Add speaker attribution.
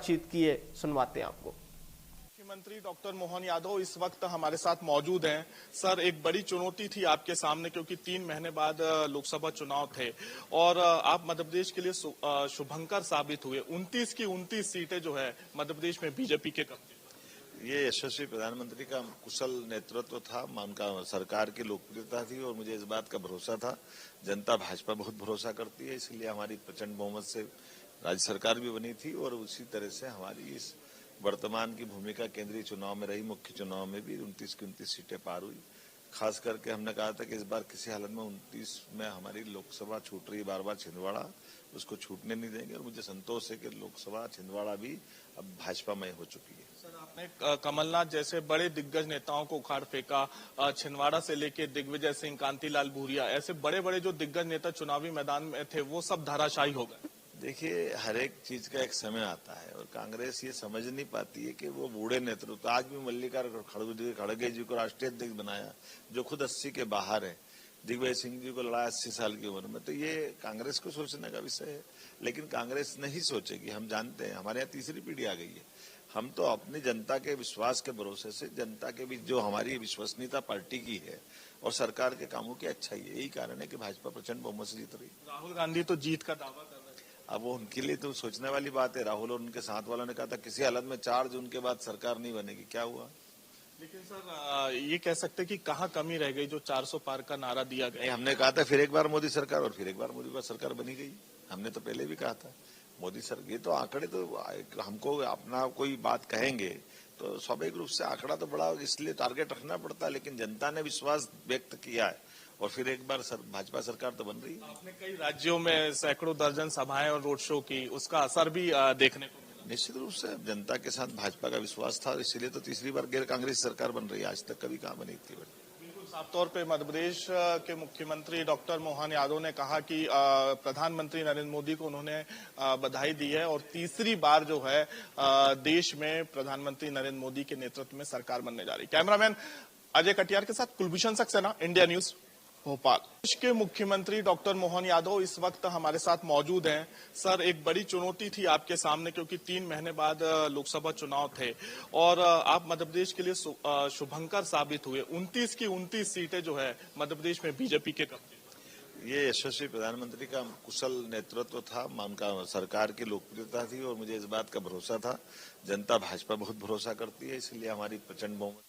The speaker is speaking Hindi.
Speaker 1: बातचीत की है, सुनवाते हैं आपको।
Speaker 2: मुख्यमंत्री डॉक्टर मोहन यादव इस वक्त हमारे साथ मौजूद हैं। सर, एक बड़ी चुनौती थी आपके सामने क्योंकि 3 महीने बाद लोकसभा चुनाव थे और आप मध्य प्रदेश के लिए शुभंकर साबित हुए। 29 की 29 सीटें जो है मध्य प्रदेश में बीजेपी के कब्जे।
Speaker 3: ये यशस्वी प्रधानमंत्री का कुशल नेतृत्व था, उनका सरकार की लोकप्रियता थी और मुझे इस बात का भरोसा था। जनता भाजपा बहुत भरोसा करती है, इसलिए हमारी प्रचंड बहुमत से राज्य सरकार भी बनी थी और उसी तरह से हमारी इस वर्तमान की भूमिका केंद्रीय चुनाव में रही। मुख्य चुनाव में भी 29 की 29 सीटें पार हुई। खास करके हमने कहा था कि इस बार किसी हालत में 29 में हमारी लोकसभा छूट रही है, बार छिंदवाड़ा, उसको छूटने नहीं देंगे और मुझे संतोष है कि लोकसभा छिंदवाड़ा भी अब भाजपामय हो चुकी है।
Speaker 2: सर, आपने कमलनाथ जैसे बड़े दिग्गज नेताओं को उखाड़ फेंका, छिंदवाड़ा से लेके दिग्विजय सिंह, कांतिलाल भूरिया, ऐसे बड़े बड़े जो दिग्गज नेता चुनावी मैदान में थे वो सब धराशायी हो गए।
Speaker 3: देखिए, हर एक चीज का एक समय आता है और कांग्रेस ये समझ नहीं पाती है कि वो बूढ़े नेतृत्व, आज भी मल्लिकार्जुन खड़गे जी को राष्ट्रीय अध्यक्ष बनाया जो खुद 80 के बाहर है, दिग्विजय सिंह जी को लड़ा 80 साल की उम्र में, तो ये कांग्रेस को सोचने का विषय है। लेकिन कांग्रेस नहीं सोचेगी, हम जानते हैं। हमारे यहाँ तीसरी पीढ़ी आ गई है। हम तो अपनी जनता के विश्वास के भरोसे से, जनता के बीच जो हमारी विश्वसनीयता पार्टी की है और सरकार के कामों की अच्छाई है, यही कारण है कि भाजपा प्रचंड बहुमत से जीत रही।
Speaker 2: राहुल गांधी तो जीत का दावा कर रहे हैं।
Speaker 3: अब वो उनके लिए तो सोचने वाली बात है। राहुल और उनके साथ वालों ने कहा था किसी हालत में 4 जून के बाद सरकार नहीं बनेगी, क्या हुआ?
Speaker 2: लेकिन सर, ये कह सकते कि कहाँ कमी रह गई जो 400 पार का नारा दिया गया।
Speaker 3: हमने कहा था फिर एक बार मोदी सरकार और फिर एक बार मोदी सरकार बनी गई। हमने तो पहले भी कहा था मोदी सरकार। ये तो आंकड़े तो हमको अपना कोई बात कहेंगे तो स्वाभाविक रूप से आंकड़ा तो बड़ा इसलिए टारगेट रखना पड़ता है, लेकिन जनता ने विश्वास व्यक्त किया है और फिर एक बार भाजपा सरकार तो बन रही है।
Speaker 2: आपने कई राज्यों में सैकड़ों दर्जन सभाएं और रोड शो की, उसका असर भी देखने को मिला।
Speaker 3: निश्चित रूप से जनता के साथ भाजपा का विश्वास था और इसीलिए तो तीसरी बार गैर कांग्रेस सरकार बन रही है। आज तक कभी कहाँ बनी थी।
Speaker 2: बिल्कुल साफ तौर पे मध्य प्रदेश के मुख्यमंत्री डॉक्टर मोहन यादव ने कहा कि प्रधानमंत्री नरेंद्र मोदी को उन्होंने बधाई दी है और तीसरी बार जो है देश में प्रधानमंत्री नरेंद्र मोदी के नेतृत्व में सरकार बनने जा रही। कैमरामैन अजय कटियार के साथ कुलभूषण सक्सेना, इंडिया न्यूज, भोपाल। देश के मुख्यमंत्री डॉक्टर मोहन यादव इस वक्त हमारे साथ मौजूद हैं। सर, एक बड़ी चुनौती थी आपके सामने क्योंकि 3 महीने बाद लोकसभा चुनाव थे और आप मध्य प्रदेश के लिए शुभंकर साबित हुए। 29 की 29 सीटें जो है मध्य प्रदेश में बीजेपी के कब्जे।
Speaker 3: ये यशस्वी प्रधानमंत्री का कुशल नेतृत्व था, उनका सरकार की लोकप्रियता थी और मुझे इस बात का भरोसा था। जनता भाजपा बहुत भरोसा करती है, इसलिए हमारी प्रचंड बहुमत